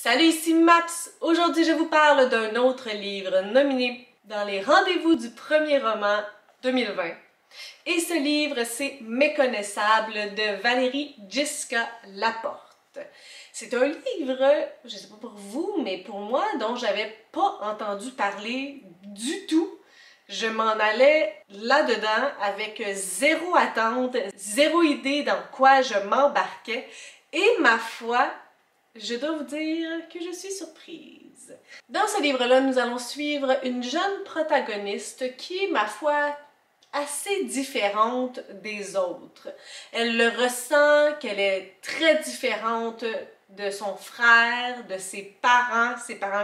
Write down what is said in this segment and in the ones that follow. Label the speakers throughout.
Speaker 1: Salut, ici Maps! Aujourd'hui, je vous parle d'un autre livre nominé dans les rendez-vous du premier roman 2020. Et ce livre, c'est Méconnaissable de Valérie Jessica Laporte. C'est un livre, je ne sais pas pour vous, mais pour moi, dont j'avais pas entendu parler du tout. Je m'en allais là-dedans avec zéro attente, zéro idée dans quoi je m'embarquais. Et ma foi, je dois vous dire que je suis surprise. Dans ce livre-là, nous allons suivre une jeune protagoniste qui est, ma foi, assez différente des autres. Elle le ressent qu'elle est très différente de son frère, de ses parents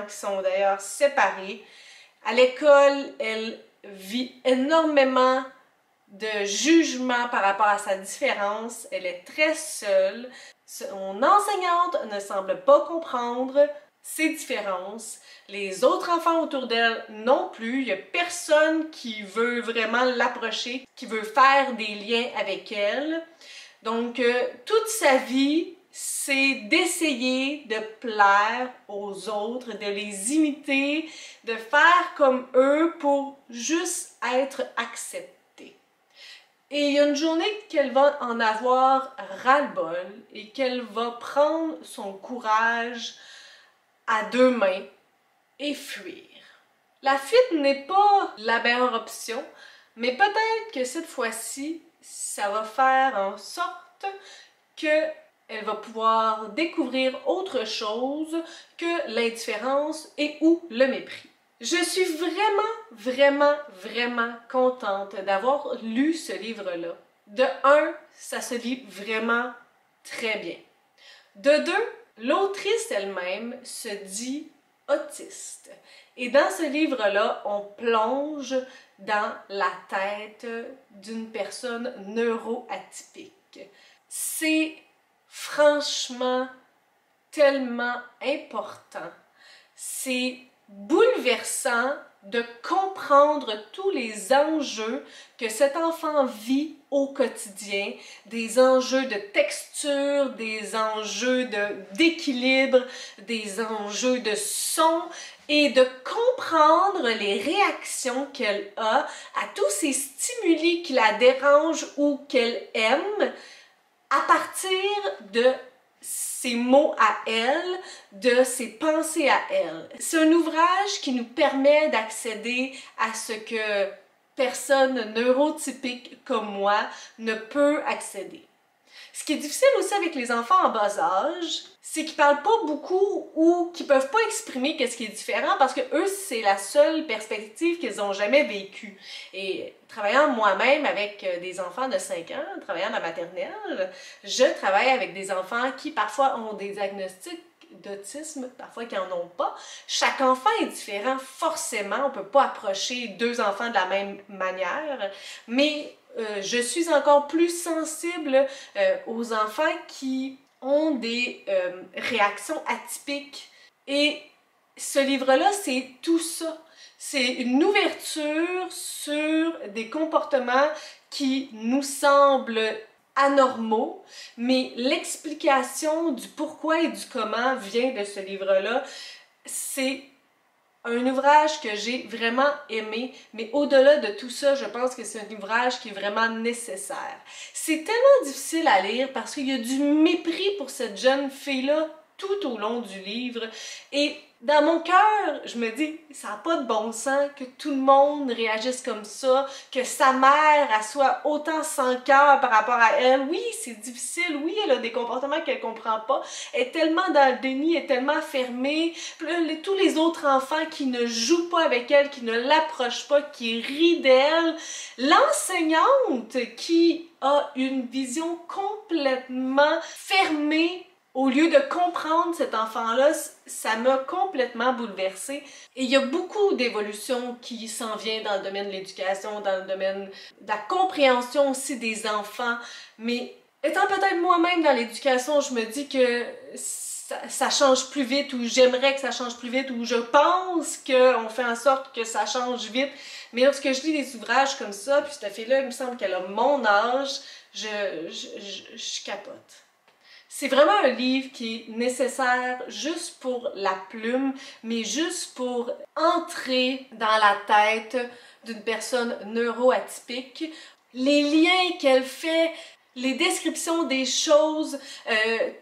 Speaker 1: qui sont d'ailleurs séparés. À l'école, elle vit énormément de jugement par rapport à sa différence. Elle est très seule. Son enseignante ne semble pas comprendre ses différences. Les autres enfants autour d'elle non plus. Il n'y a personne qui veut vraiment l'approcher, qui veut faire des liens avec elle. Donc, toute sa vie, c'est d'essayer de plaire aux autres, de les imiter, de faire comme eux pour juste être acceptée. Et il y a une journée qu'elle va en avoir ras-le-bol et qu'elle va prendre son courage à deux mains et fuir. La fuite n'est pas la meilleure option, mais peut-être que cette fois-ci, ça va faire en sorte qu'elle va pouvoir découvrir autre chose que l'indifférence et ou le mépris. Je suis vraiment contente d'avoir lu ce livre-là. De un, ça se lit vraiment très bien. De deux, l'autrice elle-même se dit autiste. Et dans ce livre-là, on plonge dans la tête d'une personne neuroatypique. C'est franchement tellement important. C'est bouleversant de comprendre tous les enjeux que cet enfant vit au quotidien, des enjeux de texture, des enjeux d'équilibre, des enjeux de son, et de comprendre les réactions qu'elle a à tous ces stimuli qui la dérangent ou qu'elle aime à partir de ses mots à elle, de ses pensées à elle. C'est un ouvrage qui nous permet d'accéder à ce que personne neurotypique comme moi ne peut accéder. Ce qui est difficile aussi avec les enfants en bas âge, c'est qu'ils parlent pas beaucoup ou qu'ils peuvent pas exprimer qu'est-ce qui est différent parce que eux, c'est la seule perspective qu'ils ont jamais vécue. Et travaillant moi-même avec des enfants de 5 ans, travaillant à la maternelle, je travaille avec des enfants qui parfois ont des diagnostics d'autisme, parfois qui en ont pas. Chaque enfant est différent, forcément, on peut pas approcher deux enfants de la même manière, mais je suis encore plus sensible aux enfants qui ont des réactions atypiques. Et ce livre-là, c'est tout ça. C'est une ouverture sur des comportements qui nous semblent anormaux, mais l'explication du pourquoi et du comment vient de ce livre-là. C'est un ouvrage que j'ai vraiment aimé, mais au-delà de tout ça, je pense que c'est un ouvrage qui est vraiment nécessaire. C'est tellement difficile à lire parce qu'il y a du mépris pour cette jeune fille-là tout au long du livre. Et dans mon cœur, je me dis, ça n'a pas de bon sens que tout le monde réagisse comme ça, que sa mère elle soit autant sans cœur par rapport à elle. Oui, c'est difficile, oui, elle a des comportements qu'elle comprend pas, elle est tellement dans le déni, elle est tellement fermée. Tous les autres enfants qui ne jouent pas avec elle, qui ne l'approchent pas, qui rient d'elle. L'enseignante qui a une vision complètement fermée. Au lieu de comprendre cet enfant-là, ça m'a complètement bouleversée. Et il y a beaucoup d'évolutions qui s'en viennent dans le domaine de l'éducation, dans le domaine de la compréhension aussi des enfants. Mais étant peut-être moi-même dans l'éducation, je me dis que ça change plus vite, ou j'aimerais que ça change plus vite, ou je pense qu'on fait en sorte que ça change vite. Mais lorsque je lis des ouvrages comme ça, puis cette fille-là, il me semble qu'elle a mon âge, je capote. C'est vraiment un livre qui est nécessaire juste pour la plume, mais juste pour entrer dans la tête d'une personne neuroatypique. Les liens qu'elle fait, les descriptions des choses,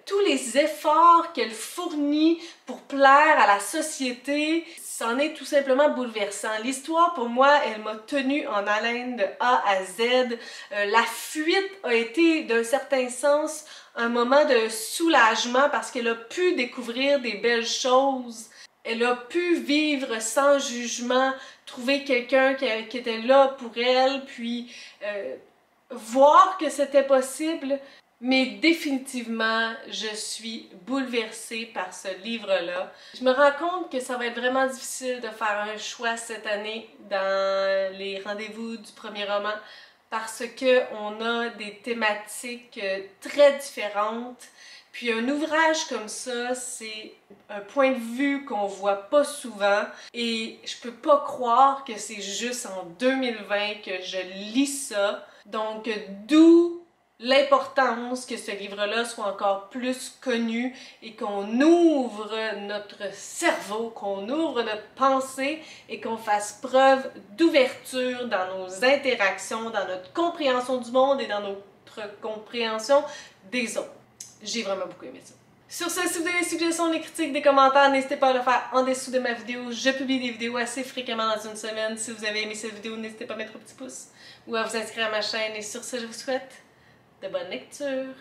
Speaker 1: tous les efforts qu'elle fournit pour plaire à la société, c'en est tout simplement bouleversant. L'histoire, pour moi, elle m'a tenue en haleine de A à Z. La fuite a été, d'un certain sens, un moment de soulagement parce qu'elle a pu découvrir des belles choses. Elle a pu vivre sans jugement, trouver quelqu'un qui était là pour elle, puis voir que c'était possible. Mais définitivement, je suis bouleversée par ce livre-là. Je me rends compte que ça va être vraiment difficile de faire un choix cette année dans les rendez-vous du premier roman parce que on a des thématiques très différentes. Puis un ouvrage comme ça, c'est un point de vue qu'on voit pas souvent et je peux pas croire que c'est juste en 2020 que je lis ça. Donc d'où l'importance que ce livre-là soit encore plus connu et qu'on ouvre notre cerveau, qu'on ouvre notre pensée et qu'on fasse preuve d'ouverture dans nos interactions, dans notre compréhension du monde et dans notre compréhension des autres. J'ai vraiment beaucoup aimé ça. Sur ce, si vous avez des suggestions, des critiques, des commentaires, n'hésitez pas à le faire en dessous de ma vidéo. Je publie des vidéos assez fréquemment dans une semaine. Si vous avez aimé cette vidéo, n'hésitez pas à mettre un petit pouce ou à vous inscrire à ma chaîne. Et sur ce, je vous souhaite de bonnes lectures.